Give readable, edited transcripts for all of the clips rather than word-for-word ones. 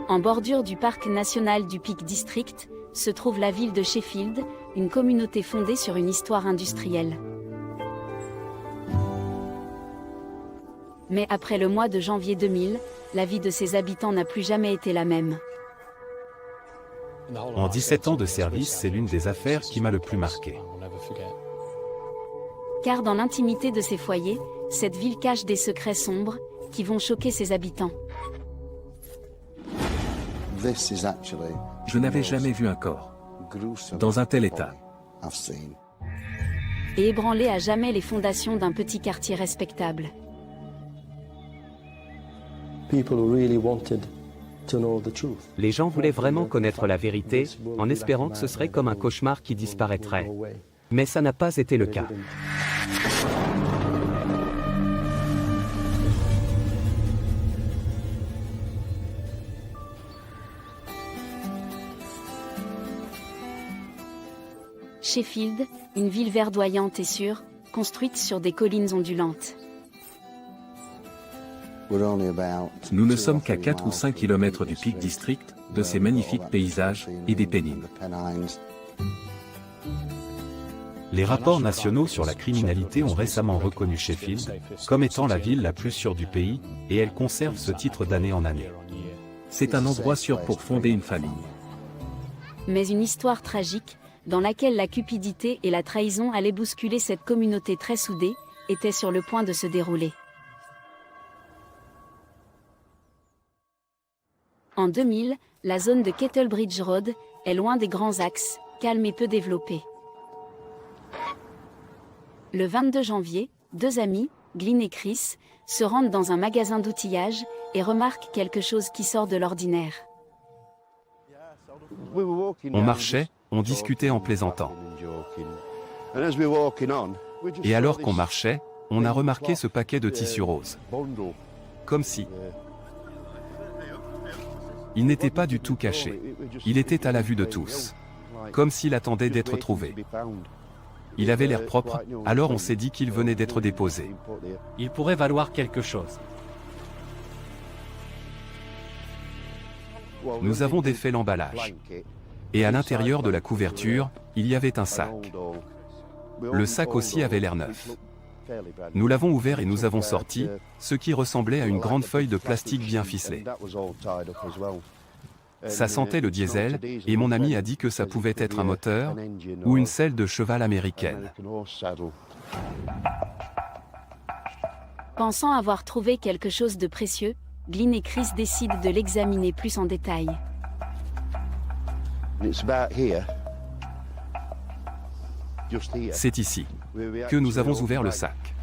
En bordure du parc national du Peak District, se trouve la ville de Sheffield, une communauté fondée sur une histoire industrielle. Mais après le mois de janvier 2000, la vie de ses habitants n'a plus jamais été la même. En 17 ans de service, c'est l'une des affaires qui m'a le plus marqué. Car dans l'intimité de ses foyers, cette ville cache des secrets sombres, qui vont choquer ses habitants. Je n'avais jamais vu un corps dans un tel état. Et ébranler à jamais les fondations d'un petit quartier respectable. Les gens voulaient vraiment connaître la vérité, en espérant que ce serait comme un cauchemar qui disparaîtrait. Mais ça n'a pas été le cas. Sheffield, une ville verdoyante et sûre, construite sur des collines ondulantes. Nous ne sommes qu'à 4 ou 5 kilomètres du Peak District, de ces magnifiques paysages et des pénibles. Les rapports nationaux sur la criminalité ont récemment reconnu Sheffield comme étant la ville la plus sûre du pays, et elle conserve ce titre d'année en année. C'est un endroit sûr pour fonder une famille. Mais une histoire tragique, dans laquelle la cupidité et la trahison allaient bousculer cette communauté très soudée, était sur le point de se dérouler. En 2000, la zone de Kettlebridge Road est loin des grands axes, calme et peu développée. Le 22 janvier, deux amis, Glyn et Chris, se rendent dans un magasin d'outillage et remarquent quelque chose qui sort de l'ordinaire. On marchait, on discutait en plaisantant. Et alors qu'on marchait, on a remarqué ce paquet de tissu rose. Comme si... Il n'était pas du tout caché. Il était à la vue de tous. Comme s'il attendait d'être trouvé. Il avait l'air propre, alors on s'est dit qu'il venait d'être déposé. Il pourrait valoir quelque chose. Nous avons défait l'emballage. Et à l'intérieur de la couverture, il y avait un sac. Le sac aussi avait l'air neuf. Nous l'avons ouvert et nous avons sorti, ce qui ressemblait à une grande feuille de plastique bien ficelée. Ça sentait le diesel, et mon ami a dit que ça pouvait être un moteur, ou une selle de cheval américaine. Pensant avoir trouvé quelque chose de précieux, Glyn et Chris décident de l'examiner plus en détail. C'est ici que nous avons ouvert le sac.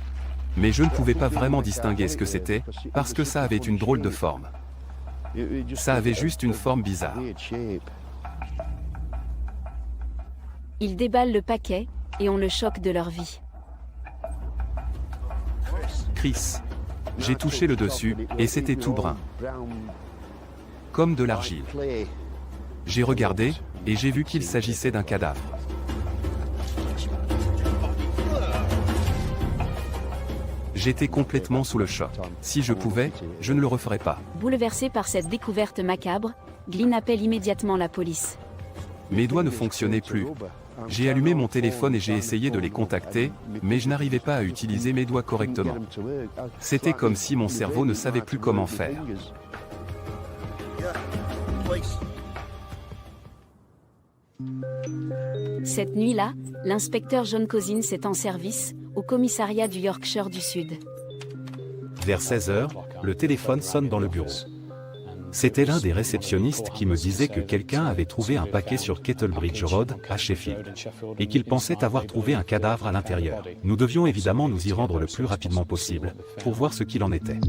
Mais je ne pouvais pas vraiment distinguer ce que c'était, parce que ça avait une drôle de forme. Ça avait juste une forme bizarre. Ils déballent le paquet, et on le choque de leur vie. Chris. J'ai touché le dessus, et c'était tout brun. Comme de l'argile. J'ai regardé, et j'ai vu qu'il s'agissait d'un cadavre. J'étais complètement sous le choc. Si je pouvais, je ne le referais pas. Bouleversé par cette découverte macabre, Glyn appelle immédiatement la police. Mes doigts ne fonctionnaient plus. J'ai allumé mon téléphone et j'ai essayé de les contacter, mais je n'arrivais pas à utiliser mes doigts correctement. C'était comme si mon cerveau ne savait plus comment faire. Cette nuit-là, l'inspecteur John Cousins est en service, au commissariat du Yorkshire du Sud. Vers 16 h, le téléphone sonne dans le bureau. C'était l'un des réceptionnistes qui me disait que quelqu'un avait trouvé un paquet sur Kettlebridge Road, à Sheffield, et qu'il pensait avoir trouvé un cadavre à l'intérieur. Nous devions évidemment nous y rendre le plus rapidement possible, pour voir ce qu'il en était.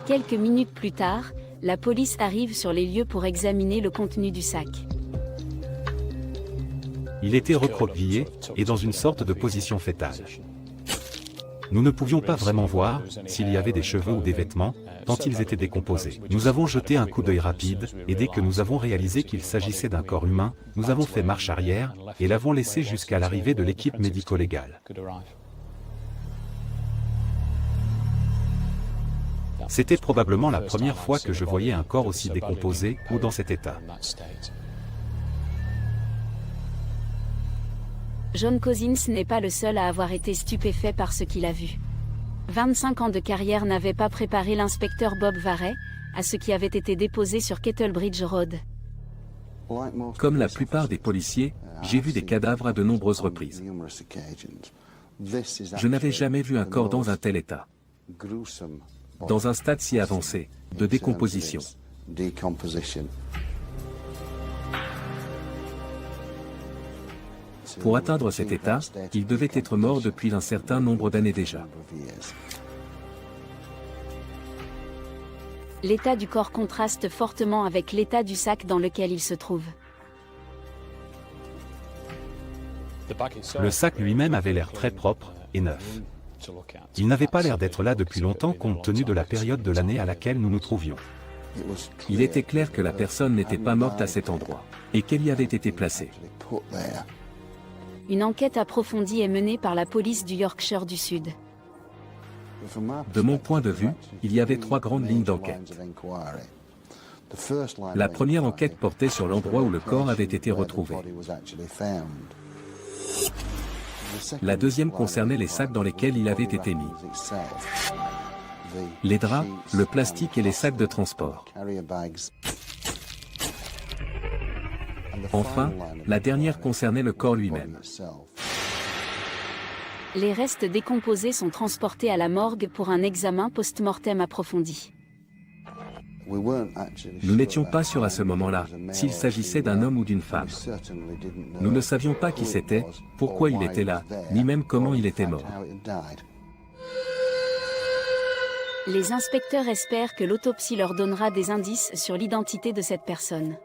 Quelques minutes plus tard, la police arrive sur les lieux pour examiner le contenu du sac. Il était recroquevillé, et dans une sorte de position fétale. Nous ne pouvions pas vraiment voir s'il y avait des cheveux ou des vêtements, tant ils étaient décomposés. Nous avons jeté un coup d'œil rapide, et dès que nous avons réalisé qu'il s'agissait d'un corps humain, nous avons fait marche arrière, et l'avons laissé jusqu'à l'arrivée de l'équipe médico-légale. C'était probablement la première fois que je voyais un corps aussi décomposé ou dans cet état. John Cousins n'est pas le seul à avoir été stupéfait par ce qu'il a vu. 25 ans de carrière n'avaient pas préparé l'inspecteur Bob Varey à ce qui avait été déposé sur Kettlebridge Road. Comme la plupart des policiers, j'ai vu des cadavres à de nombreuses reprises. Je n'avais jamais vu un corps dans un tel état, dans un stade si avancé de décomposition. Pour atteindre cet état, il devait être mort depuis un certain nombre d'années déjà. L'état du corps contraste fortement avec l'état du sac dans lequel il se trouve. Le sac lui-même avait l'air très propre et neuf. Il n'avait pas l'air d'être là depuis longtemps compte tenu de la période de l'année à laquelle nous nous trouvions. Il était clair que la personne n'était pas morte à cet endroit, et qu'elle y avait été placée. Une enquête approfondie est menée par la police du Yorkshire du Sud. De mon point de vue, il y avait 3 grandes lignes d'enquête. La première enquête portait sur l'endroit où le corps avait été retrouvé. La deuxième concernait les sacs dans lesquels il avait été mis. Les draps, le plastique et les sacs de transport. Enfin, la dernière concernait le corps lui-même. Les restes décomposés sont transportés à la morgue pour un examen post-mortem approfondi. Nous n'étions pas sûrs à ce moment-là s'il s'agissait d'un homme ou d'une femme. Nous ne savions pas qui c'était, pourquoi il était là, ni même comment il était mort. Les inspecteurs espèrent que l'autopsie leur donnera des indices sur l'identité de cette personne.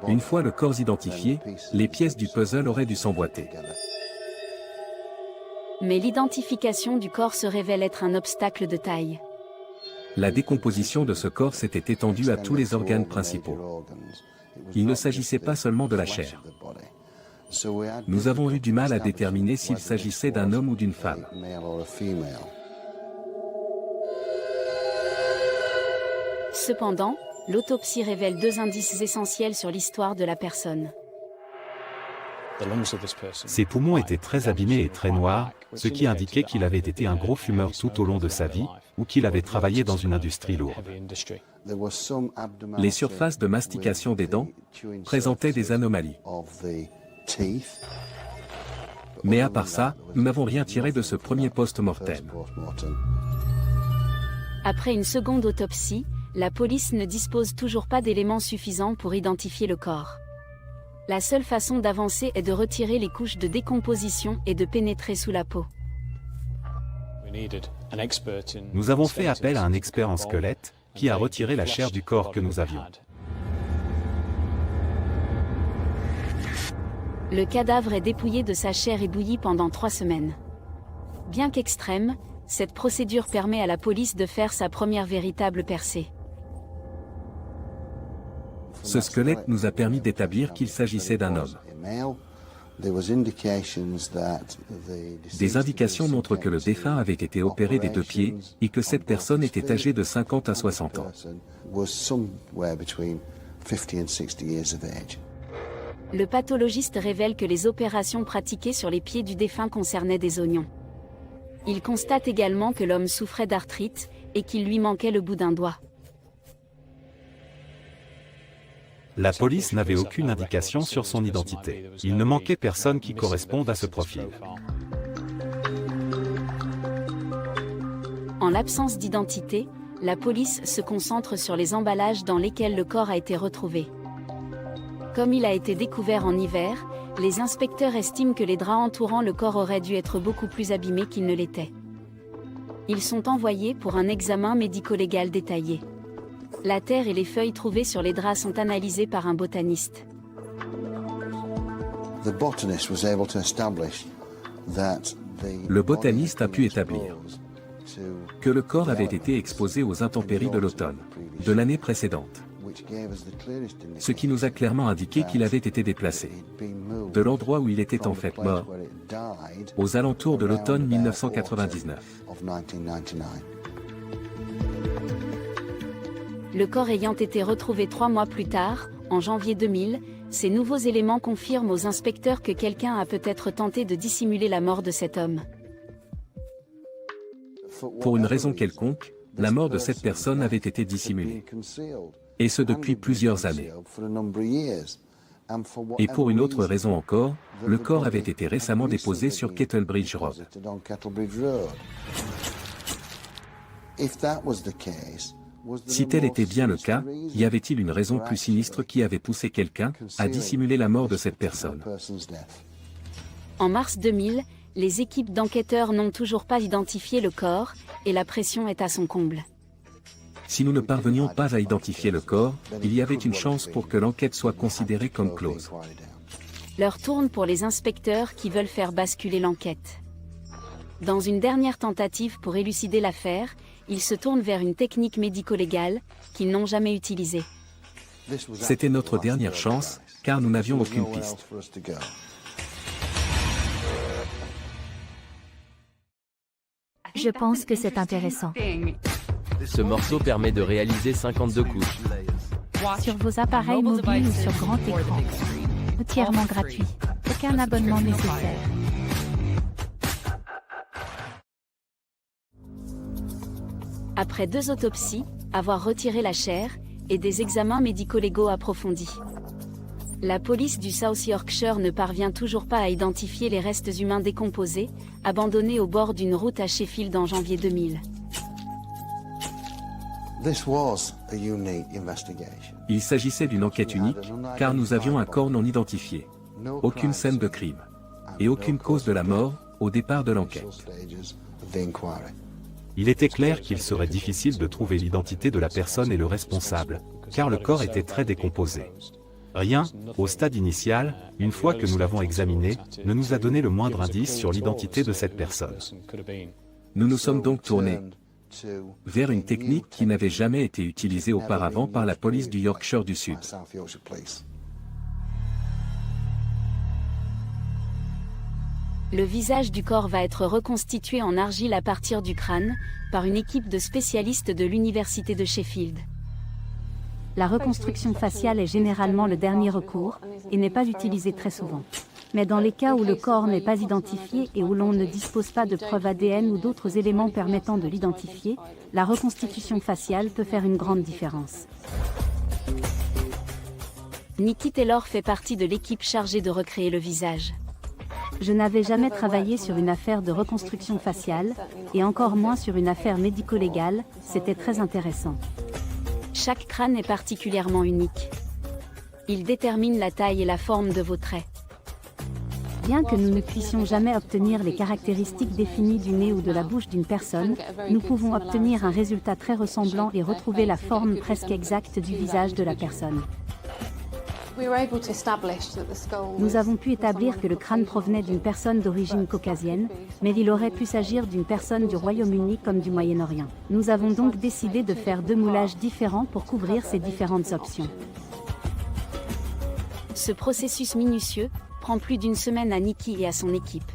Une fois le corps identifié, les pièces du puzzle auraient dû s'emboîter. Mais l'identification du corps se révèle être un obstacle de taille. La décomposition de ce corps s'était étendue à tous les organes principaux. Il ne s'agissait pas seulement de la chair. Nous avons eu du mal à déterminer s'il s'agissait d'un homme ou d'une femme. Cependant, l'autopsie révèle 2 indices essentiels sur l'histoire de la personne. Ses poumons étaient très abîmés et très noirs, ce qui indiquait qu'il avait été un gros fumeur tout au long de sa vie, ou qu'il avait travaillé dans une industrie lourde. Les surfaces de mastication des dents présentaient des anomalies. Mais à part ça, nous n'avons rien tiré de ce premier post-mortem. Après une seconde autopsie, la police ne dispose toujours pas d'éléments suffisants pour identifier le corps. La seule façon d'avancer est de retirer les couches de décomposition et de pénétrer sous la peau. Nous avons fait appel à un expert en squelette, qui a retiré la chair du corps que nous avions. Le cadavre est dépouillé de sa chair et bouilli pendant 3 semaines. Bien qu'extrême, cette procédure permet à la police de faire sa première véritable percée. Ce squelette nous a permis d'établir qu'il s'agissait d'un homme. Des indications montrent que le défunt avait été opéré des 2 pieds et que cette personne était âgée de 50 à 60 ans. Le pathologiste révèle que les opérations pratiquées sur les pieds du défunt concernaient des oignons. Il constate également que l'homme souffrait d'arthrite et qu'il lui manquait le bout d'un doigt. La police n'avait aucune indication sur son identité. Il ne manquait personne qui corresponde à ce profil. En l'absence d'identité, la police se concentre sur les emballages dans lesquels le corps a été retrouvé. Comme il a été découvert en hiver, les inspecteurs estiment que les draps entourant le corps auraient dû être beaucoup plus abîmés qu'ils ne l'étaient. Ils sont envoyés pour un examen médico-légal détaillé. La terre et les feuilles trouvées sur les draps sont analysées par un botaniste. Le botaniste a pu établir que le corps avait été exposé aux intempéries de l'automne, de l'année précédente. ce qui nous a clairement indiqué qu'il avait été déplacé de l'endroit où il était en fait mort, aux alentours de l'automne 1999. Le corps ayant été retrouvé 3 mois plus tard, en janvier 2000, ces nouveaux éléments confirment aux inspecteurs que quelqu'un a peut-être tenté de dissimuler la mort de cet homme. Pour une raison quelconque, la mort de cette personne avait été dissimulée, et ce depuis plusieurs années. Et pour une autre raison encore, le corps avait été récemment déposé sur Kettlebridge Road. Si tel était bien le cas, y avait-il une raison plus sinistre qui avait poussé quelqu'un à dissimuler la mort de cette personne? En mars 2000, les équipes d'enquêteurs n'ont toujours pas identifié le corps, et la pression est à son comble. Si nous ne parvenions pas à identifier le corps, il y avait une chance pour que l'enquête soit considérée comme close. L'heure tourne pour les inspecteurs qui veulent faire basculer l'enquête. Dans une dernière tentative pour élucider l'affaire, ils se tournent vers une technique médico-légale qu'ils n'ont jamais utilisée. C'était notre dernière chance, car nous n'avions aucune piste. Je pense que c'est intéressant. Ce morceau permet de réaliser 52 couches. Sur vos appareils mobiles ou sur grand écran. Entièrement gratuit. Aucun abonnement nécessaire. Après 2 autopsies, avoir retiré la chair, et des examens médico-légaux approfondis, la police du South Yorkshire ne parvient toujours pas à identifier les restes humains décomposés, abandonnés au bord d'une route à Sheffield en janvier 2000. Il s'agissait d'une enquête unique, car nous avions un corps non identifié, aucune scène de crime, et aucune cause de la mort au départ de l'enquête. Il était clair qu'il serait difficile de trouver l'identité de la personne et le responsable, car le corps était très décomposé. Rien, au stade initial, une fois que nous l'avons examiné, ne nous a donné le moindre indice sur l'identité de cette personne. Nous nous sommes donc tournés vers une technique qui n'avait jamais été utilisée auparavant par la police du Yorkshire du Sud. Le visage du corps va être reconstitué en argile à partir du crâne, par une équipe de spécialistes de l'université de Sheffield. La reconstruction faciale est généralement le dernier recours, et n'est pas utilisée très souvent. Mais dans les cas où le corps n'est pas identifié et où l'on ne dispose pas de preuves ADN ou d'autres éléments permettant de l'identifier, la reconstitution faciale peut faire une grande différence. Nikki Taylor fait partie de l'équipe chargée de recréer le visage. Je n'avais jamais travaillé sur une affaire de reconstruction faciale, et encore moins sur une affaire médico-légale, c'était très intéressant. Chaque crâne est particulièrement unique. Il détermine la taille et la forme de vos traits. Bien que nous ne puissions jamais obtenir les caractéristiques définies du nez ou de la bouche d'une personne, nous pouvons obtenir un résultat très ressemblant et retrouver la forme presque exacte du visage de la personne. Nous avons pu établir que le crâne provenait d'une personne d'origine caucasienne, mais il aurait pu s'agir d'une personne du Royaume-Uni comme du Moyen-Orient. Nous avons donc décidé de faire 2 moulages différents pour couvrir ces différentes options. Ce processus minutieux prend plus d'1 semaine à Nikki et à son équipe.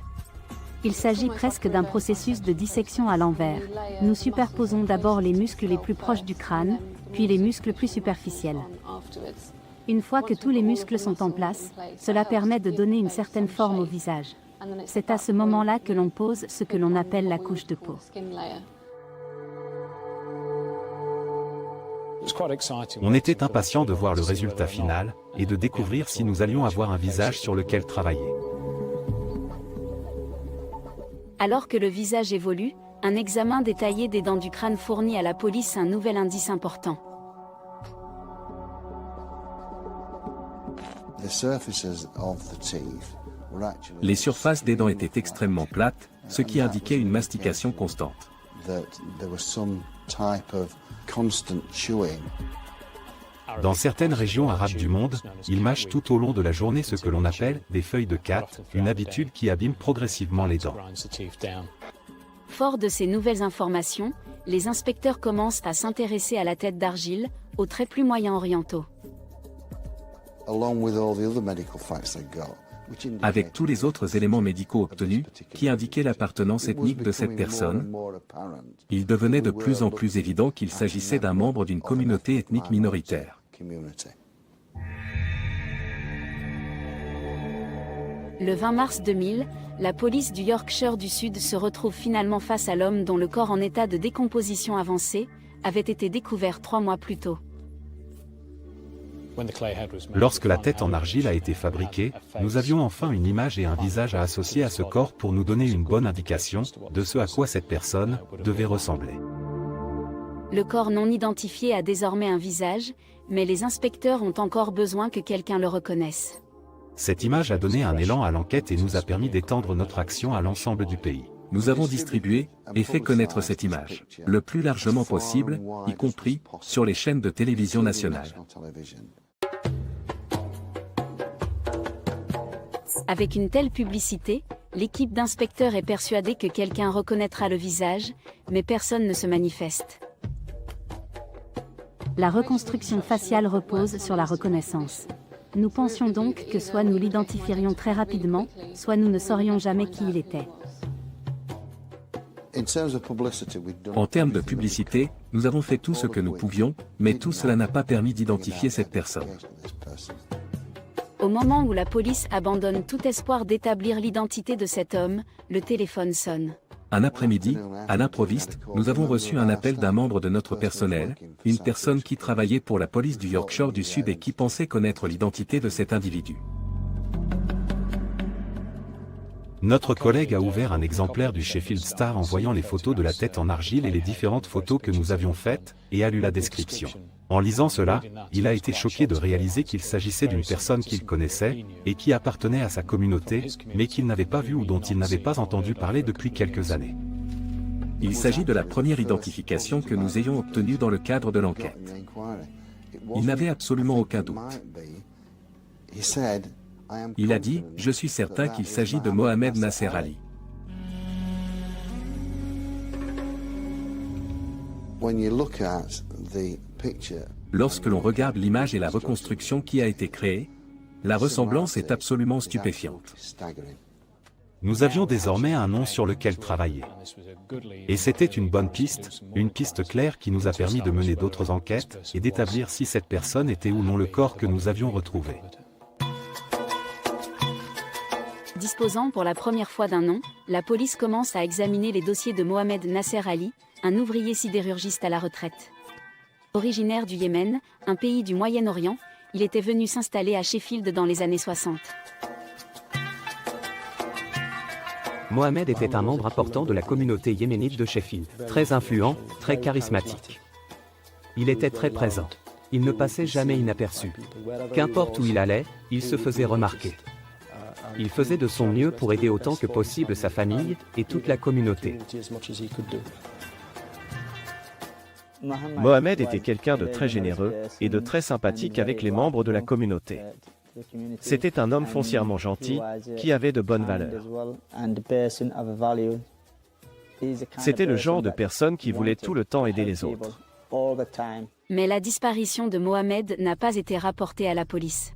Il s'agit presque d'un processus de dissection à l'envers. Nous superposons d'abord les muscles les plus proches du crâne, puis les muscles plus superficiels. Une fois que tous les muscles sont en place, cela permet de donner une certaine forme au visage. C'est à ce moment-là que l'on pose ce que l'on appelle la couche de peau. On était impatients de voir le résultat final, et de découvrir si nous allions avoir un visage sur lequel travailler. Alors que le visage évolue, un examen détaillé des dents du crâne fournit à la police un nouvel indice important. Les surfaces des dents étaient extrêmement plates, ce qui indiquait une mastication constante. Dans certaines régions arabes du monde, ils mâchent tout au long de la journée ce que l'on appelle des feuilles de khat, une habitude qui abîme progressivement les dents. Fort de ces nouvelles informations, les inspecteurs commencent à s'intéresser à la tête d'argile, aux traits plus moyen-orientaux. Avec tous les autres éléments médicaux obtenus, qui indiquaient l'appartenance ethnique de cette personne, il devenait de plus en plus évident qu'il s'agissait d'un membre d'une communauté ethnique minoritaire. Le 20 mars 2000, la police du Yorkshire du Sud se retrouve finalement face à l'homme dont le corps en état de décomposition avancée avait été découvert 3 mois plus tôt. Lorsque la tête en argile a été fabriquée, nous avions enfin une image et un visage à associer à ce corps pour nous donner une bonne indication de ce à quoi cette personne devait ressembler. Le corps non identifié a désormais un visage, mais les inspecteurs ont encore besoin que quelqu'un le reconnaisse. Cette image a donné un élan à l'enquête et nous a permis d'étendre notre action à l'ensemble du pays. Nous avons distribué et fait connaître cette image, le plus largement possible, y compris sur les chaînes de télévision nationales. Avec une telle publicité, l'équipe d'inspecteurs est persuadée que quelqu'un reconnaîtra le visage, mais personne ne se manifeste. La reconstruction faciale repose sur la reconnaissance. Nous pensions donc que soit nous l'identifierions très rapidement, soit nous ne saurions jamais qui il était. En termes de publicité, nous avons fait tout ce que nous pouvions, mais tout cela n'a pas permis d'identifier cette personne. Au moment où la police abandonne tout espoir d'établir l'identité de cet homme, le téléphone sonne. Un après-midi, à l'improviste, nous avons reçu un appel d'un membre de notre personnel, une personne qui travaillait pour la police du Yorkshire du Sud et qui pensait connaître l'identité de cet individu. Notre collègue a ouvert un exemplaire du Sheffield Star en voyant les photos de la tête en argile et les différentes photos que nous avions faites, et a lu la description. En lisant cela, il a été choqué de réaliser qu'il s'agissait d'une personne qu'il connaissait, et qui appartenait à sa communauté, mais qu'il n'avait pas vue ou dont il n'avait pas entendu parler depuis quelques années. Il s'agit de la première identification que nous ayons obtenue dans le cadre de l'enquête. Il n'avait absolument aucun doute. Il a dit « Je suis certain qu'il s'agit de Mohamed Nasser Ali ». Lorsque l'on regarde l'image et la reconstruction qui a été créée, la ressemblance est absolument stupéfiante. Nous avions désormais un nom sur lequel travailler. Et c'était une bonne piste, une piste claire qui nous a permis de mener d'autres enquêtes et d'établir si cette personne était ou non le corps que nous avions retrouvé. Disposant pour la première fois d'un nom, la police commence à examiner les dossiers de Mohamed Nasser Ali, un ouvrier sidérurgiste à la retraite. Originaire du Yémen, un pays du Moyen-Orient, il était venu s'installer à Sheffield dans les années 60. Mohamed était un membre important de la communauté yéménite de Sheffield, très influent, très charismatique. Il était très présent. Il ne passait jamais inaperçu. Qu'importe où il allait, il se faisait remarquer. Il faisait de son mieux pour aider autant que possible sa famille et toute la communauté. Mohamed était quelqu'un de très généreux et de très sympathique avec les membres de la communauté. C'était un homme foncièrement gentil, qui avait de bonnes valeurs. C'était le genre de personne qui voulait tout le temps aider les autres. Mais la disparition de Mohamed n'a pas été rapportée à la police.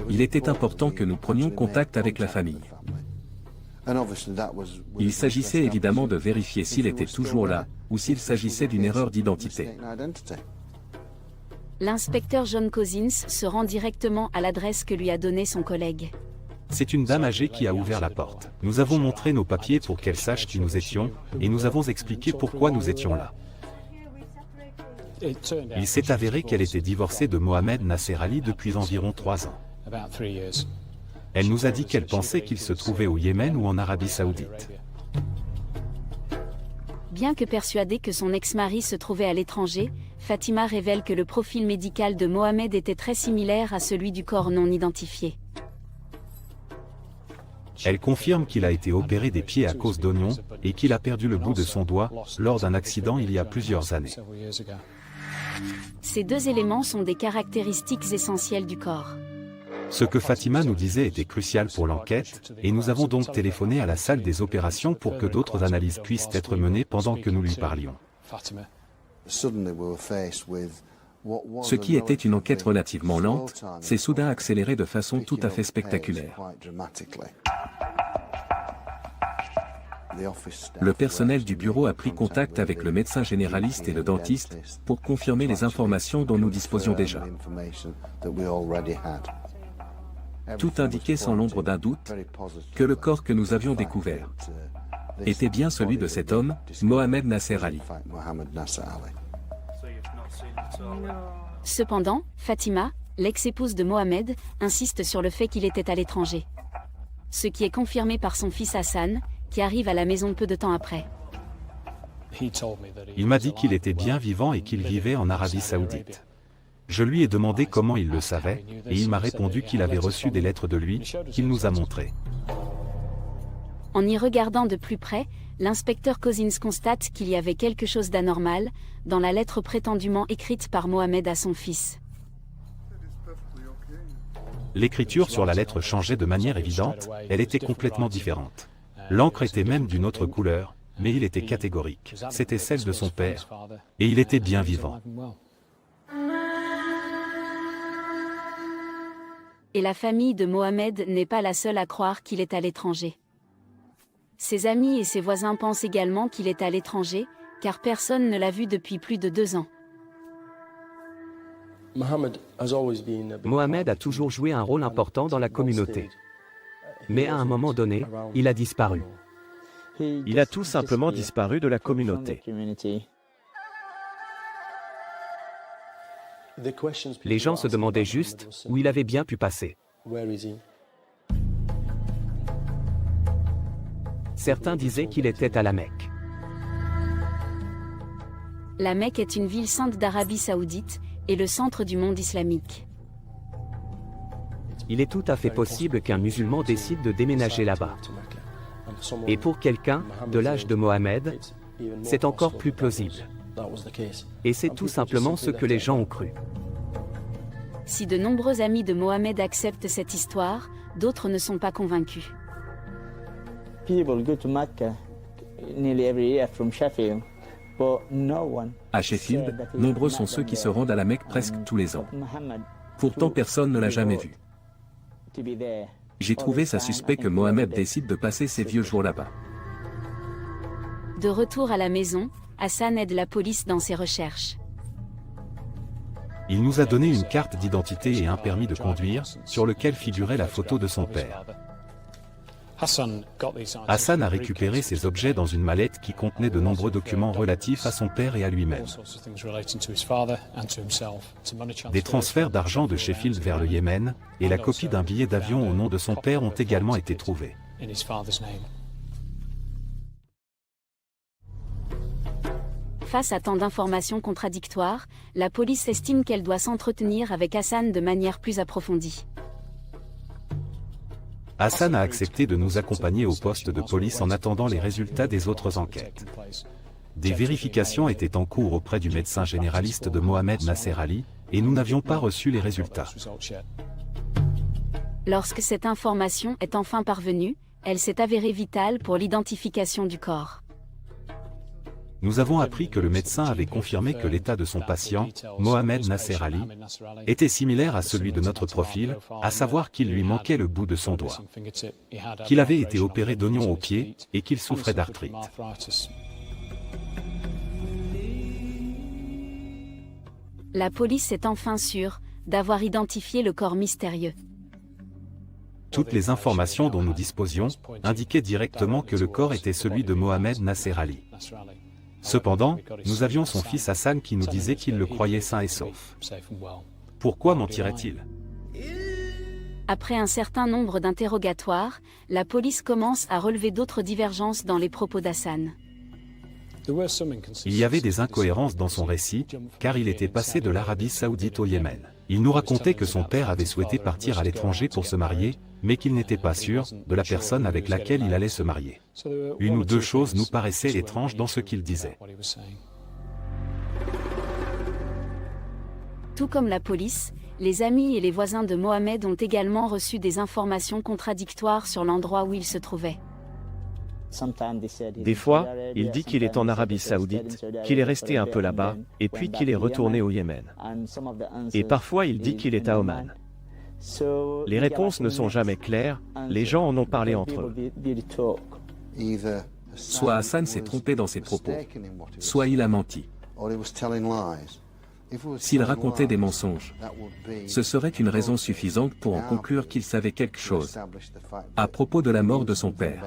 Il était important que nous prenions contact avec la famille. Il s'agissait évidemment de vérifier s'il était toujours là, ou s'il s'agissait d'une erreur d'identité. L'inspecteur John Cousins se rend directement à l'adresse que lui a donnée son collègue. C'est une dame âgée qui a ouvert la porte. Nous avons montré nos papiers pour qu'elle sache qui nous étions, et nous avons expliqué pourquoi nous étions là. Il s'est avéré qu'elle était divorcée de Mohamed Nasser Ali depuis environ 3 ans. Elle nous a dit qu'elle pensait qu'il se trouvait au Yémen ou en Arabie Saoudite. Bien que persuadée que son ex-mari se trouvait à l'étranger, Fatima révèle que le profil médical de Mohamed était très similaire à celui du corps non identifié. Elle confirme qu'il a été opéré des pieds à cause d'oignons et qu'il a perdu le bout de son doigt lors d'un accident il y a plusieurs années. Ces deux éléments sont des caractéristiques essentielles du corps. Ce que Fatima nous disait était crucial pour l'enquête, et nous avons donc téléphoné à la salle des opérations pour que d'autres analyses puissent être menées pendant que nous lui parlions. Ce qui était une enquête relativement lente, s'est soudain accéléré de façon tout à fait spectaculaire. Le personnel du bureau a pris contact avec le médecin généraliste et le dentiste pour confirmer les informations dont nous disposions déjà. Tout indiquait sans l'ombre d'un doute que le corps que nous avions découvert était bien celui de cet homme, Mohamed Nasser Ali. Cependant, Fatima, l'ex-épouse de Mohamed, insiste sur le fait qu'il était à l'étranger. Ce qui est confirmé par son fils Hassan, qui arrive à la maison peu de temps après. Il m'a dit qu'il était bien vivant et qu'il vivait en Arabie Saoudite. Je lui ai demandé comment il le savait, et il m'a répondu qu'il avait reçu des lettres de lui, qu'il nous a montrées. En y regardant de plus près, l'inspecteur Cousins constate qu'il y avait quelque chose d'anormal dans la lettre prétendument écrite par Mohamed à son fils. L'écriture sur la lettre changeait de manière évidente, elle était complètement différente. L'encre était même d'une autre couleur, mais il était catégorique. C'était celle de son père, et il était bien vivant. Et la famille de Mohamed n'est pas la seule à croire qu'il est à l'étranger. Ses amis et ses voisins pensent également qu'il est à l'étranger, car personne ne l'a vu depuis plus de 2 ans. Mohamed a toujours joué un rôle important dans la communauté. Mais à un moment donné, il a disparu. Il a tout simplement disparu de la communauté. Les gens se demandaient juste où il avait bien pu passer. Certains disaient qu'il était à la Mecque. La Mecque est une ville sainte d'Arabie Saoudite et le centre du monde islamique. Il est tout à fait possible qu'un musulman décide de déménager là-bas. Et pour quelqu'un de l'âge de Mohamed, c'est encore plus plausible. Et c'est tout simplement ce que les gens ont cru. Si de nombreux amis de Mohamed acceptent cette histoire, d'autres ne sont pas convaincus. À Sheffield, nombreux sont ceux qui se rendent à la Mecque presque tous les ans. Pourtant, personne ne l'a jamais vu. J'ai trouvé ça suspect que Mohamed décide de passer ses vieux jours là-bas. De retour à la maison, Hassan aide la police dans ses recherches. Il nous a donné une carte d'identité et un permis de conduire, sur lequel figurait la photo de son père. Hassan a récupéré ces objets dans une mallette qui contenait de nombreux documents relatifs à son père et à lui-même. Des transferts d'argent de Sheffield vers le Yémen, et la copie d'un billet d'avion au nom de son père ont également été trouvés. Face à tant d'informations contradictoires, la police estime qu'elle doit s'entretenir avec Hassan de manière plus approfondie. Hassan a accepté de nous accompagner au poste de police en attendant les résultats des autres enquêtes. Des vérifications étaient en cours auprès du médecin généraliste de Mohamed Nasser Ali, et nous n'avions pas reçu les résultats. Lorsque cette information est enfin parvenue, elle s'est avérée vitale pour l'identification du corps. Nous avons appris que le médecin avait confirmé que l'état de son patient, Mohamed Nasser Ali, était similaire à celui de notre profil, à savoir qu'il lui manquait le bout de son doigt, qu'il avait été opéré d'oignon au pied et qu'il souffrait d'arthrite. La police est enfin sûre d'avoir identifié le corps mystérieux. Toutes les informations dont nous disposions indiquaient directement que le corps était celui de Mohamed Nasser Ali. Cependant, nous avions son fils Hassan qui nous disait qu'il le croyait sain et sauf. Pourquoi mentirait-il ? Après un certain nombre d'interrogatoires, la police commence à relever d'autres divergences dans les propos d'Hassan. Il y avait des incohérences dans son récit, car il était passé de l'Arabie Saoudite au Yémen. Il nous racontait que son père avait souhaité partir à l'étranger pour se marier, mais qu'il n'était pas sûr de la personne avec laquelle il allait se marier. Une ou deux choses nous paraissaient étranges dans ce qu'il disait. Tout comme la police, les amis et les voisins de Mohamed ont également reçu des informations contradictoires sur l'endroit où il se trouvait. Des fois, il dit qu'il est en Arabie Saoudite, qu'il est resté un peu là-bas, et puis qu'il est retourné au Yémen. Et parfois, il dit qu'il est à Oman. Les réponses ne sont jamais claires, les gens en ont parlé entre eux. Soit Hassan s'est trompé dans ses propos, soit il a menti. S'il racontait des mensonges, ce serait une raison suffisante pour en conclure qu'il savait quelque chose à propos de la mort de son père.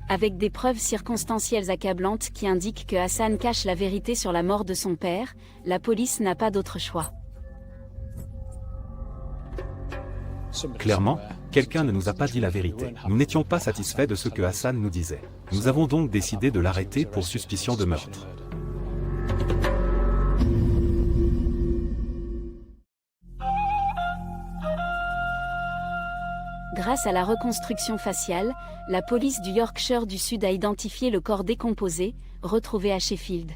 Avec des preuves circonstancielles accablantes qui indiquent que Hassan cache la vérité sur la mort de son père, la police n'a pas d'autre choix. Clairement, quelqu'un ne nous a pas dit la vérité. Nous n'étions pas satisfaits de ce que Hassan nous disait. Nous avons donc décidé de l'arrêter pour suspicion de meurtre. Grâce à la reconstruction faciale, la police du Yorkshire du Sud a identifié le corps décomposé, retrouvé à Sheffield.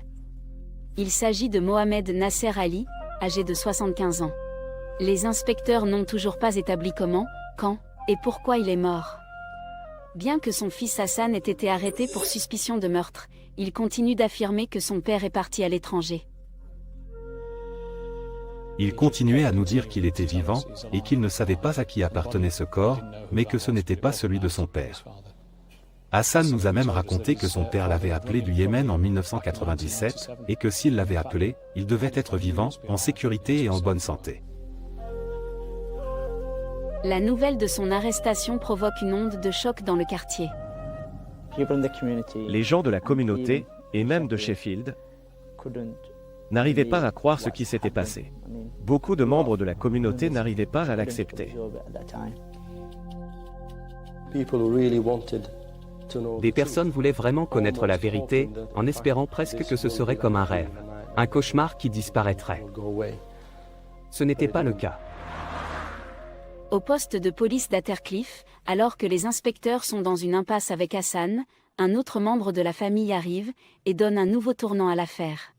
Il s'agit de Mohamed Nasser Ali, âgé de 75 ans. Les inspecteurs n'ont toujours pas établi comment, quand et pourquoi il est mort. Bien que son fils Hassan ait été arrêté pour suspicion de meurtre, il continue d'affirmer que son père est parti à l'étranger. Il continuait à nous dire qu'il était vivant et qu'il ne savait pas à qui appartenait ce corps, mais que ce n'était pas celui de son père. Hassan nous a même raconté que son père l'avait appelé du Yémen en 1997 et que s'il l'avait appelé, il devait être vivant, en sécurité et en bonne santé. La nouvelle de son arrestation provoque une onde de choc dans le quartier. Les gens de la communauté, et même de Sheffield, n'arrivaient pas à croire ce qui s'était passé. Beaucoup de membres de la communauté n'arrivaient pas à l'accepter. Des personnes voulaient vraiment connaître la vérité, en espérant presque que ce serait comme un rêve, un cauchemar qui disparaîtrait. Ce n'était pas le cas. Au poste de police d'Attercliffe, alors que les inspecteurs sont dans une impasse avec Hassan, un autre membre de la famille arrive et donne un nouveau tournant à l'affaire.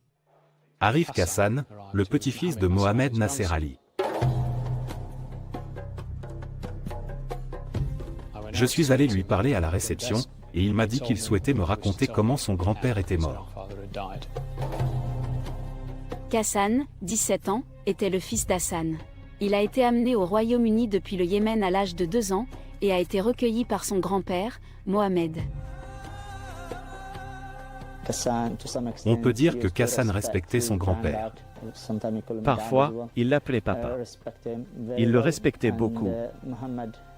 Arrive Hassan, le petit-fils de Mohamed Nasser Ali. Je suis allé lui parler à la réception, et il m'a dit qu'il souhaitait me raconter comment son grand-père était mort. Hassan, 17 ans, était le fils d'Hassan. Il a été amené au Royaume-Uni depuis le Yémen à l'âge de 2 ans, et a été recueilli par son grand-père, Mohamed. On peut dire que Hassan respectait son grand-père. Parfois, il l'appelait papa. Il le respectait beaucoup.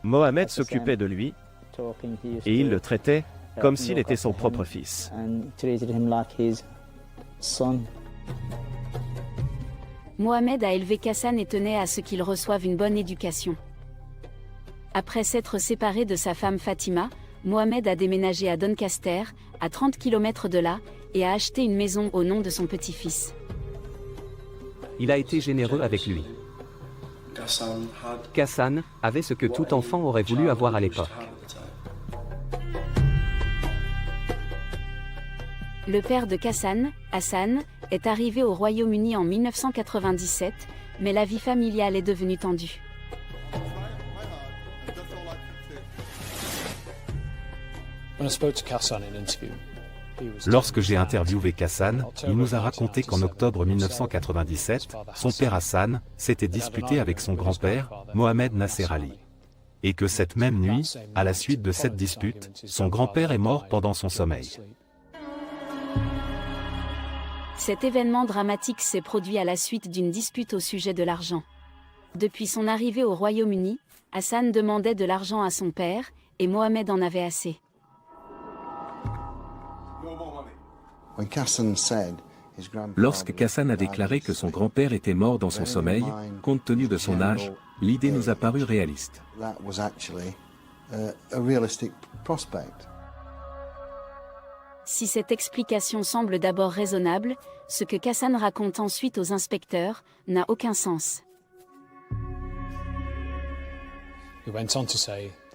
Mohamed s'occupait de lui, et il le traitait comme s'il était son propre fils. Mohamed a élevé Hassan et tenait à ce qu'il reçoive une bonne éducation. Après s'être séparé de sa femme Fatima, Mohamed a déménagé à Doncaster, à 30 km de là, et a acheté une maison au nom de son petit-fils. Il a été généreux avec lui. Hassan avait ce que tout enfant aurait voulu avoir à l'époque. Le père de Hassan, Hassan, est arrivé au Royaume-Uni en 1997, mais la vie familiale est devenue tendue. Lorsque j'ai interviewé Hassan, il nous a raconté qu'en octobre 1997, son père Hassan s'était disputé avec son grand-père, Mohamed Nasser Ali. Et que cette même nuit, à la suite de cette dispute, son grand-père est mort pendant son sommeil. Cet événement dramatique s'est produit à la suite d'une dispute au sujet de l'argent. Depuis son arrivée au Royaume-Uni, Hassan demandait de l'argent à son père, et Mohamed en avait assez. Lorsque Hassan a déclaré que son grand-père était mort dans son sommeil, compte tenu de son âge, l'idée nous a paru réaliste. Si cette explication semble d'abord raisonnable, ce que Hassan raconte ensuite aux inspecteurs n'a aucun sens.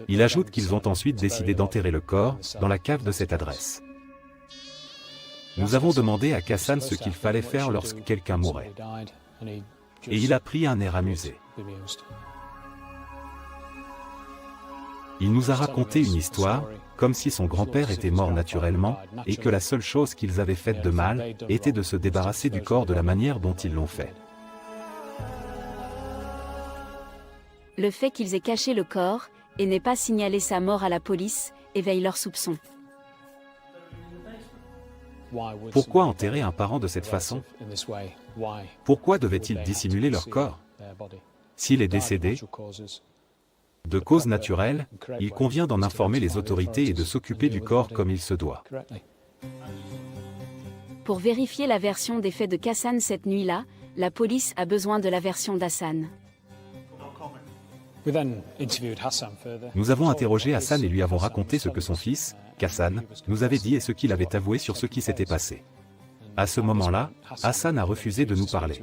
Il ajoute qu'ils ont ensuite décidé d'enterrer le corps dans la cave de cette adresse. Nous avons demandé à Kassan ce qu'il fallait faire lorsque quelqu'un mourait. Et il a pris un air amusé. Il nous a raconté une histoire, comme si son grand-père était mort naturellement, et que la seule chose qu'ils avaient faite de mal, était de se débarrasser du corps de la manière dont ils l'ont fait. Le fait qu'ils aient caché le corps, et n'aient pas signalé sa mort à la police, éveille leurs soupçons. Pourquoi enterrer un parent de cette façon? Pourquoi devaient-ils dissimuler leur corps? S'il est décédé, de cause naturelle, il convient d'en informer les autorités et de s'occuper du corps comme il se doit. Pour vérifier la version des faits de Kassan cette nuit-là, la police a besoin de la version d'Hassan. Nous avons interrogé Hassan et lui avons raconté ce que son fils, Kassan, nous avait dit et ce qu'il avait avoué sur ce qui s'était passé. À ce moment-là, Hassan a refusé de nous parler.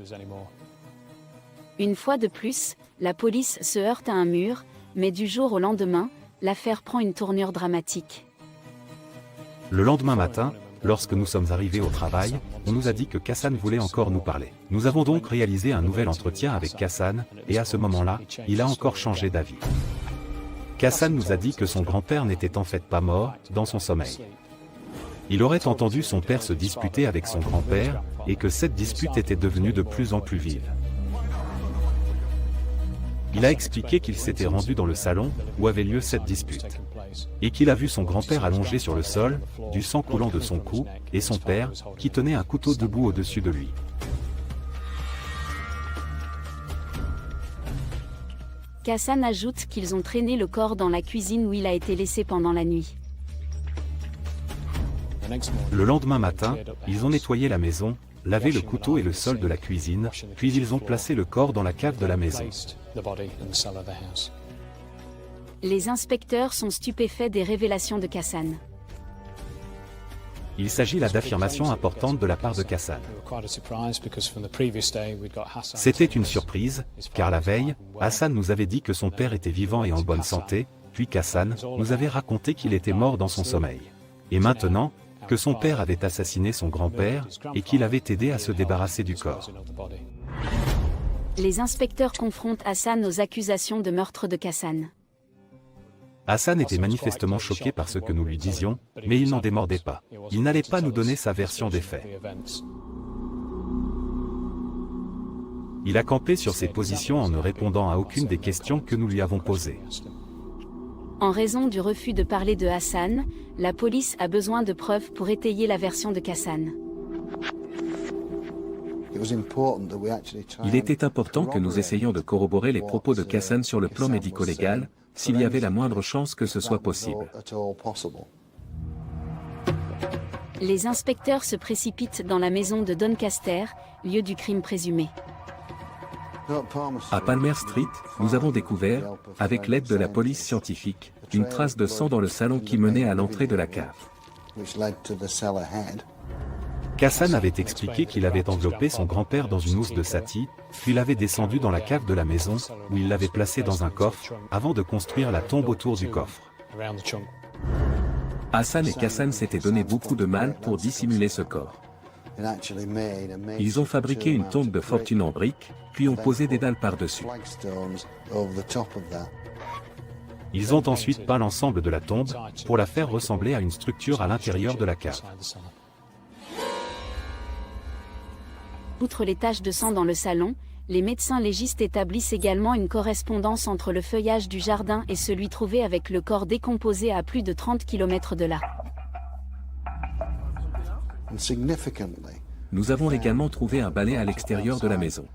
Une fois de plus, la police se heurte à un mur, mais du jour au lendemain, l'affaire prend une tournure dramatique. Le lendemain matin, lorsque nous sommes arrivés au travail, on nous a dit que Kassan voulait encore nous parler. Nous avons donc réalisé un nouvel entretien avec Kassan, et à ce moment-là, il a encore changé d'avis. Kassan nous a dit que son grand-père n'était en fait pas mort, dans son sommeil. Il aurait entendu son père se disputer avec son grand-père, et que cette dispute était devenue de plus en plus vive. Il a expliqué qu'il s'était rendu dans le salon, où avait lieu cette dispute. Et qu'il a vu son grand-père allongé sur le sol, du sang coulant de son cou, et son père, qui tenait un couteau debout au-dessus de lui. Kassan ajoute qu'ils ont traîné le corps dans la cuisine où il a été laissé pendant la nuit. Le lendemain matin, ils ont nettoyé la maison, lavé le couteau et le sol de la cuisine, puis ils ont placé le corps dans la cave de la maison. Les inspecteurs sont stupéfaits des révélations de Kassan. Il s'agit là d'affirmations importantes de la part de Kassan. C'était une surprise, car la veille, Hassan nous avait dit que son père était vivant et en bonne santé, puis Kassan nous avait raconté qu'il était mort dans son sommeil. Et maintenant, que son père avait assassiné son grand-père, et qu'il avait aidé à se débarrasser du corps. Les inspecteurs confrontent Hassan aux accusations de meurtre de Kassan. Hassan était manifestement choqué par ce que nous lui disions, mais il n'en démordait pas. Il n'allait pas nous donner sa version des faits. Il a campé sur ses positions en ne répondant à aucune des questions que nous lui avons posées. En raison du refus de parler de Hassan, la police a besoin de preuves pour étayer la version de Kassan. Il était important que nous essayions de corroborer les propos de Kassan sur le plan médico-légal, s'il y avait la moindre chance que ce soit possible. Les inspecteurs se précipitent dans la maison de Doncaster, lieu du crime présumé. À Palmer Street, nous avons découvert, avec l'aide de la police scientifique, une trace de sang dans le salon qui menait à l'entrée de la cave. Kassan avait expliqué qu'il avait enveloppé son grand-père dans une housse de satie, puis l'avait descendu dans la cave de la maison, où il l'avait placé dans un coffre, avant de construire la tombe autour du coffre. Hassan et Kassan s'étaient donné beaucoup de mal pour dissimuler ce corps. Ils ont fabriqué une tombe de fortune en briques, puis ont posé des dalles par-dessus. Ils ont ensuite peint l'ensemble de la tombe, pour la faire ressembler à une structure à l'intérieur de la cave. Outre les taches de sang dans le salon, les médecins légistes établissent également une correspondance entre le feuillage du jardin et celui trouvé avec le corps décomposé à plus de 30 km de là. Nous avons également trouvé un balai à l'extérieur de la maison.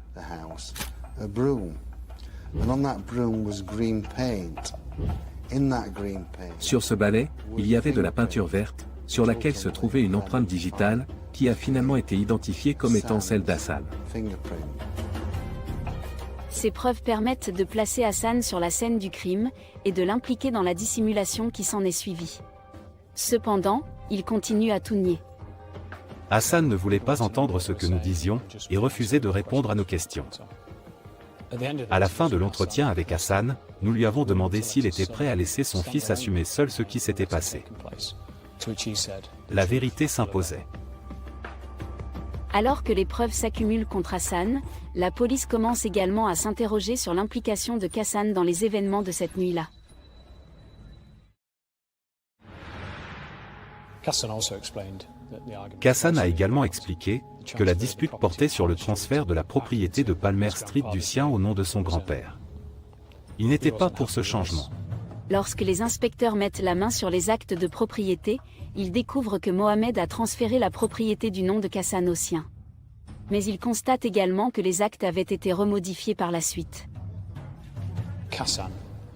Sur ce balai, il y avait de la peinture verte, sur laquelle se trouvait une empreinte digitale, qui a finalement été identifiée comme étant celle d'Hassan. Ces preuves permettent de placer Hassan sur la scène du crime, et de l'impliquer dans la dissimulation qui s'en est suivie. Cependant, il continue à tout nier. Hassan ne voulait pas entendre ce que nous disions, et refusait de répondre à nos questions. À la fin de l'entretien avec Hassan, nous lui avons demandé s'il était prêt à laisser son fils assumer seul ce qui s'était passé. La vérité s'imposait. Alors que les preuves s'accumulent contre Hassan, la police commence également à s'interroger sur l'implication de Ghassan dans les événements de cette nuit-là. Ghassan a également expliqué que la dispute portait sur le transfert de la propriété de Palmer Street du sien au nom de son grand-père. Il n'était pas pour ce changement. Lorsque les inspecteurs mettent la main sur les actes de propriété, ils découvrent que Mohamed a transféré la propriété du nom de Ghassan au sien. Mais ils constatent également que les actes avaient été remodifiés par la suite.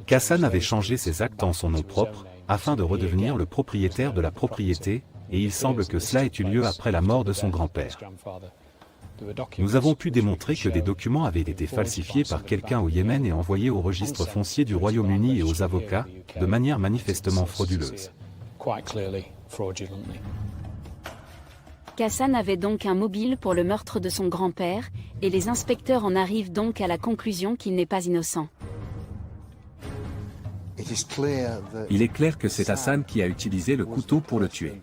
Ghassan avait changé ses actes en son nom propre, afin de redevenir le propriétaire de la propriété, et il semble que cela ait eu lieu après la mort de son grand-père. Nous avons pu démontrer que des documents avaient été falsifiés par quelqu'un au Yémen et envoyés au registre foncier du Royaume-Uni et aux avocats, de manière manifestement frauduleuse. Ghassan avait donc un mobile pour le meurtre de son grand-père, et les inspecteurs en arrivent donc à la conclusion qu'il n'est pas innocent. Il est clair que c'est Hassan qui a utilisé le couteau pour le tuer.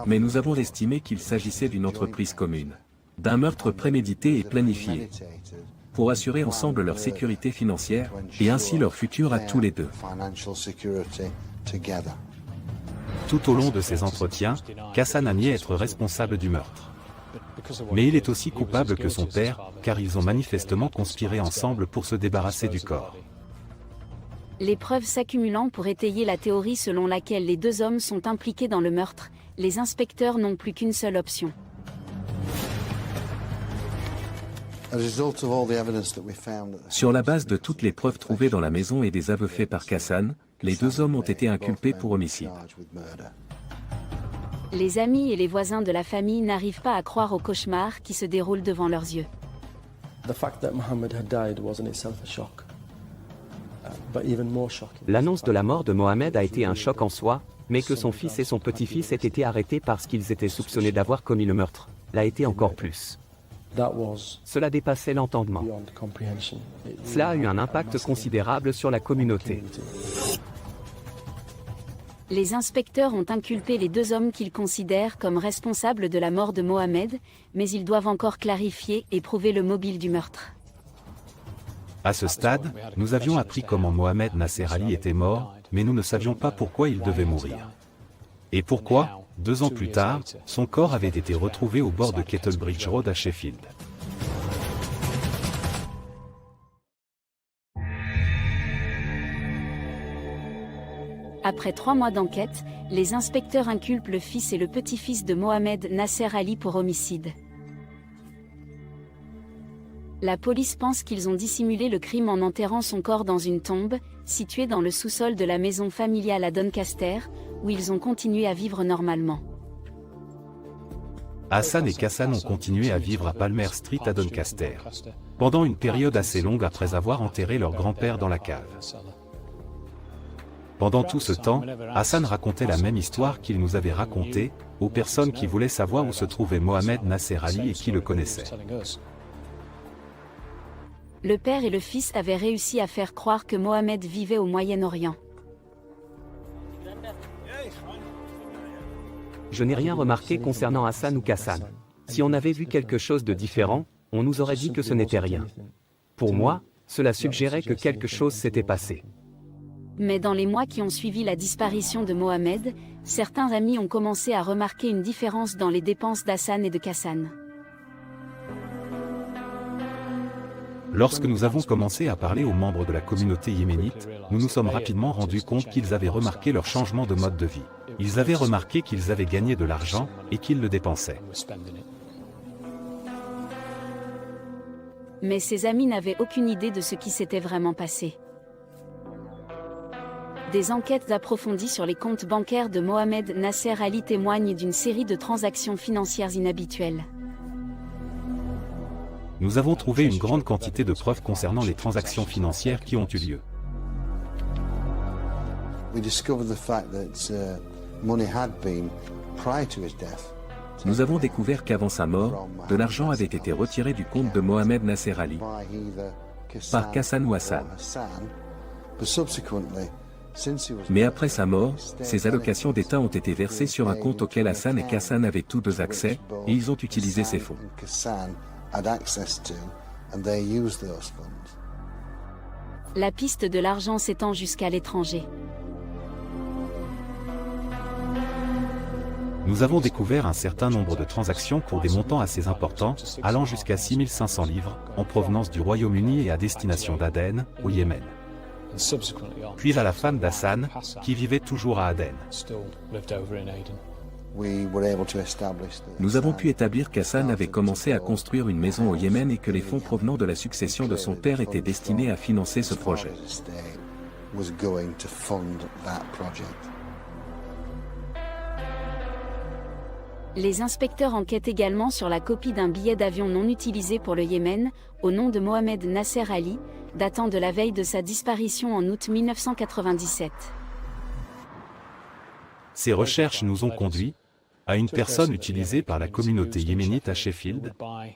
Mais nous avons estimé qu'il s'agissait d'une entreprise commune, d'un meurtre prémédité et planifié, pour assurer ensemble leur sécurité financière et ainsi leur futur à tous les deux. Tout au long de ces entretiens, Ghassan a nié être responsable du meurtre. Mais il est aussi coupable que son père, car ils ont manifestement conspiré ensemble pour se débarrasser du corps. Les preuves s'accumulant pour étayer la théorie selon laquelle les deux hommes sont impliqués dans le meurtre, les inspecteurs n'ont plus qu'une seule option. Sur la base de toutes les preuves trouvées dans la maison et des aveux faits par Ghassan, les deux hommes ont été inculpés pour homicide. Les amis et les voisins de la famille n'arrivent pas à croire au cauchemar qui se déroule devant leurs yeux. L'annonce de la mort de Mohamed a été un choc en soi, mais que son fils et son petit-fils aient été arrêtés parce qu'ils étaient soupçonnés d'avoir commis le meurtre, l'a été encore plus. Cela dépassait l'entendement. Cela a eu un impact considérable sur la communauté. Les inspecteurs ont inculpé les deux hommes qu'ils considèrent comme responsables de la mort de Mohamed, mais ils doivent encore clarifier et prouver le mobile du meurtre. À ce stade, nous avions appris comment Mohamed Nasser Ali était mort, mais nous ne savions pas pourquoi il devait mourir. Et pourquoi, 2 ans plus tard, son corps avait été retrouvé au bord de Kettlebridge Road à Sheffield. Après 3 mois d'enquête, les inspecteurs inculpent le fils et le petit-fils de Mohamed Nasser Ali pour homicide. La police pense qu'ils ont dissimulé le crime en enterrant son corps dans une tombe, située dans le sous-sol de la maison familiale à Doncaster, où ils ont continué à vivre normalement. Hassan et Ghassan ont continué à vivre à Palmer Street à Doncaster, pendant une période assez longue après avoir enterré leur grand-père dans la cave. Pendant tout ce temps, Hassan racontait la même histoire qu'il nous avait racontée, aux personnes qui voulaient savoir où se trouvait Mohamed Nasser Ali et qui le connaissaient. Le père et le fils avaient réussi à faire croire que Mohamed vivait au Moyen-Orient. Je n'ai rien remarqué concernant Hassan ou Ghassan. Si on avait vu quelque chose de différent, on nous aurait dit que ce n'était rien. Pour moi, cela suggérait que quelque chose s'était passé. Mais dans les mois qui ont suivi la disparition de Mohamed, certains amis ont commencé à remarquer une différence dans les dépenses d'Hassan et de Ghassan. Lorsque nous avons commencé à parler aux membres de la communauté yéménite, nous nous sommes rapidement rendus compte qu'ils avaient remarqué leur changement de mode de vie. Ils avaient remarqué qu'ils avaient gagné de l'argent et qu'ils le dépensaient. Mais ses amis n'avaient aucune idée de ce qui s'était vraiment passé. Des enquêtes approfondies sur les comptes bancaires de Mohamed Nasser Ali témoignent d'une série de transactions financières inhabituelles. Nous avons trouvé une grande quantité de preuves concernant les transactions financières qui ont eu lieu. Nous avons découvert qu'avant sa mort, de l'argent avait été retiré du compte de Mohamed Nasser Ali par Ghassan ou Hassan. Mais après sa mort, ces allocations d'État ont été versées sur un compte auquel Hassan et Kassan avaient tous deux accès, et ils ont utilisé ces fonds. La piste de l'argent s'étend jusqu'à l'étranger. Nous avons découvert un certain nombre de transactions pour des montants assez importants, allant jusqu'à 6500 livres, en provenance du Royaume-Uni et à destination d'Aden, au Yémen. Puis à la femme d'Hassan, qui vivait toujours à Aden. Nous avons pu établir qu'Hassan avait commencé à construire une maison au Yémen et que les fonds provenant de la succession de son père étaient destinés à financer ce projet. Les inspecteurs enquêtent également sur la copie d'un billet d'avion non utilisé pour le Yémen, au nom de Mohamed Nasser Ali, datant de la veille de sa disparition en août 1997. Ces recherches nous ont conduits à une personne utilisée par la communauté yéménite à Sheffield,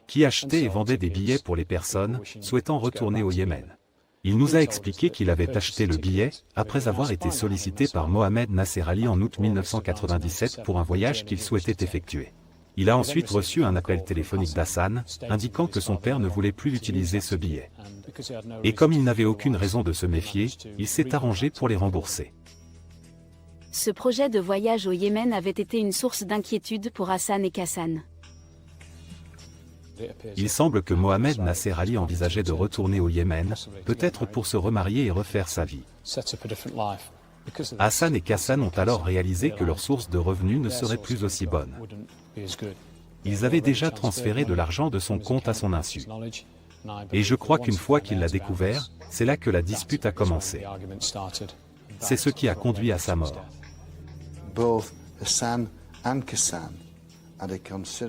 qui achetait et vendait des billets pour les personnes souhaitant retourner au Yémen. Il nous a expliqué qu'il avait acheté le billet après avoir été sollicité par Mohamed Nasser Ali en août 1997 pour un voyage qu'il souhaitait effectuer. Il a ensuite reçu un appel téléphonique d'Hassan, indiquant que son père ne voulait plus utiliser ce billet. Et comme il n'avait aucune raison de se méfier, il s'est arrangé pour les rembourser. Ce projet de voyage au Yémen avait été une source d'inquiétude pour Hassan et Kassan. Il semble que Mohamed Nasser Ali envisageait de retourner au Yémen, peut-être pour se remarier et refaire sa vie. Hassan et Kassan ont alors réalisé que leur source de revenus ne serait plus aussi bonne. Ils avaient déjà transféré de l'argent de son compte à son insu. Et je crois qu'une fois qu'il l'a découvert, c'est là que la dispute a commencé. C'est ce qui a conduit à sa mort.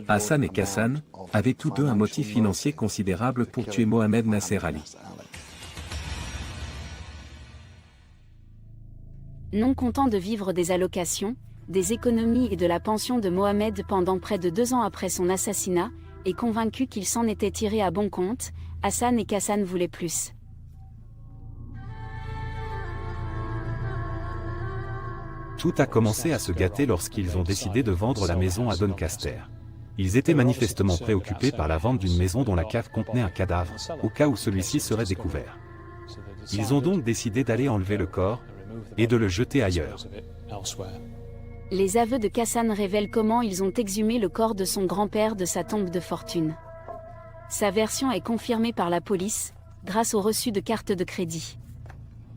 Hassan et Kassan avaient tous deux un motif financier considérable pour tuer Mohamed Nasser Ali. Non content de vivre des allocations, des économies et de la pension de Mohamed pendant près de 2 ans après son assassinat, et convaincu qu'il s'en était tiré à bon compte, Hassan et Kassan voulaient plus. Tout a commencé à se gâter lorsqu'ils ont décidé de vendre la maison à Doncaster. Ils étaient manifestement préoccupés par la vente d'une maison dont la cave contenait un cadavre, au cas où celui-ci serait découvert. Ils ont donc décidé d'aller enlever le corps et de le jeter ailleurs. Les aveux de Kassan révèlent comment ils ont exhumé le corps de son grand-père de sa tombe de fortune. Sa version est confirmée par la police, grâce au reçu de cartes de crédit.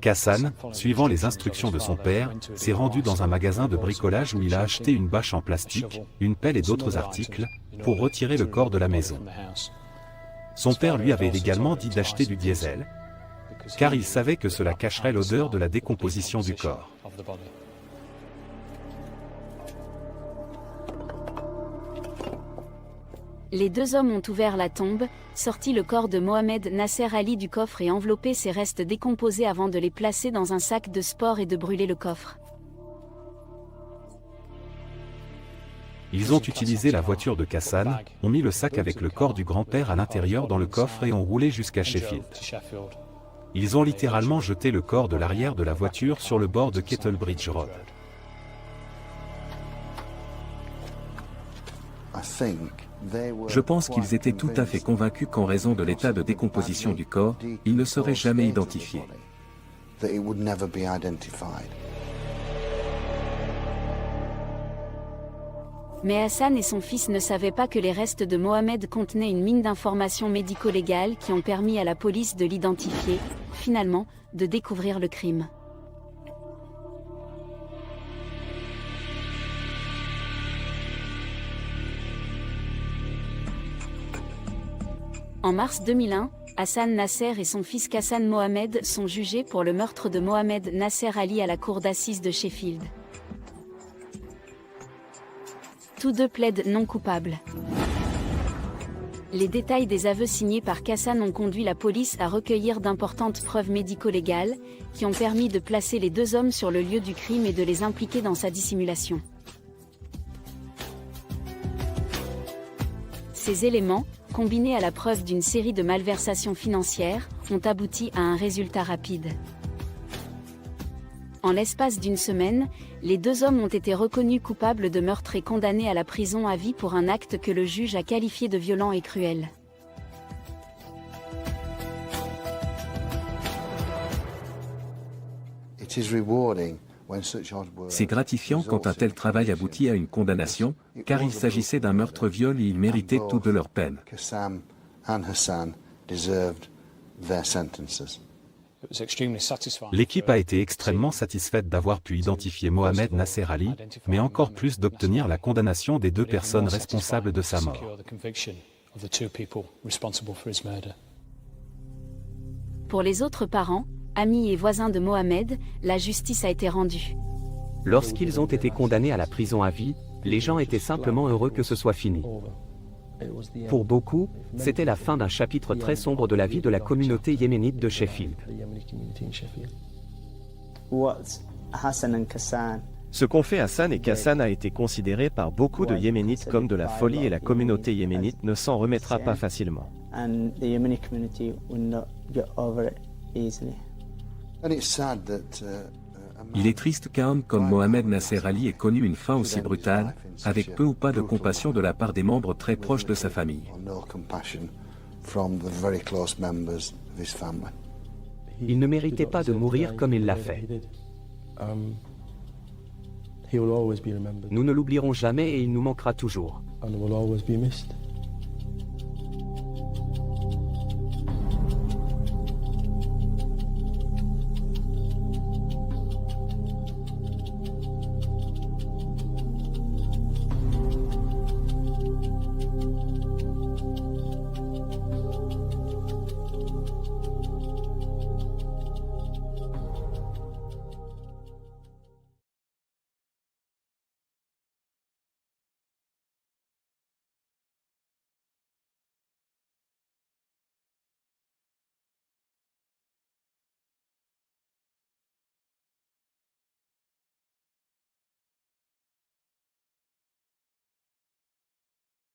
Kassan, suivant les instructions de son père, s'est rendu dans un magasin de bricolage où il a acheté une bâche en plastique, une pelle et d'autres articles, pour retirer le corps de la maison. Son père lui avait également dit d'acheter du diesel, car il savait que cela cacherait l'odeur de la décomposition du corps. Les 2 hommes ont ouvert la tombe, sorti le corps de Mohamed Nasser Ali du coffre et enveloppé ses restes décomposés avant de les placer dans un sac de sport et de brûler le coffre. Ils ont utilisé la voiture de Kassan, ont mis le sac avec le corps du grand-père à l'intérieur dans le coffre et ont roulé jusqu'à Sheffield. Ils ont littéralement jeté le corps de l'arrière de la voiture sur le bord de Kettlebridge Road. Je pense qu'ils étaient tout à fait convaincus qu'en raison de l'état de décomposition du corps, il ne serait jamais identifié. Mais Hassan et son fils ne savaient pas que les restes de Mohamed contenaient une mine d'informations médico-légales qui ont permis à la police de l'identifier, finalement, de découvrir le crime. En mars 2001, Hassan Nasser et son fils Kassan Mohamed sont jugés pour le meurtre de Mohamed Nasser Ali à la cour d'assises de Sheffield. Tous deux plaident non coupables. Les détails des aveux signés par Kassan ont conduit la police à recueillir d'importantes preuves médico-légales, qui ont permis de placer les 2 hommes sur le lieu du crime et de les impliquer dans sa dissimulation. Ces éléments, combinés à la preuve d'une série de malversations financières, ont abouti à un résultat rapide. En l'espace d'une semaine, les deux hommes ont été reconnus coupables de meurtre et condamnés à la prison à vie pour un acte que le juge a qualifié de violent et cruel. C'est gratifiant quand un tel travail aboutit à une condamnation, car il s'agissait d'un meurtre-viol et ils méritaient toute de leur peine. L'équipe a été extrêmement satisfaite d'avoir pu identifier Mohamed Nasser Ali, mais encore plus d'obtenir la condamnation des deux personnes responsables de sa mort. Pour les autres parents, amis et voisins de Mohamed, la justice a été rendue. Lorsqu'ils ont été condamnés à la prison à vie, les gens étaient simplement heureux que ce soit fini. Pour beaucoup, c'était la fin d'un chapitre très sombre de la vie de la communauté yéménite de Sheffield. Ce qu'ont fait Hassan et Kassan a été considéré par beaucoup de Yéménites comme de la folie et la communauté yéménite ne s'en remettra pas facilement. Il est triste qu'un homme comme Mohamed Nasser Ali ait connu une fin aussi brutale, avec peu ou pas de compassion de la part des membres très proches de sa famille. Il ne méritait pas de mourir comme il l'a fait. Nous ne l'oublierons jamais et il nous manquera toujours.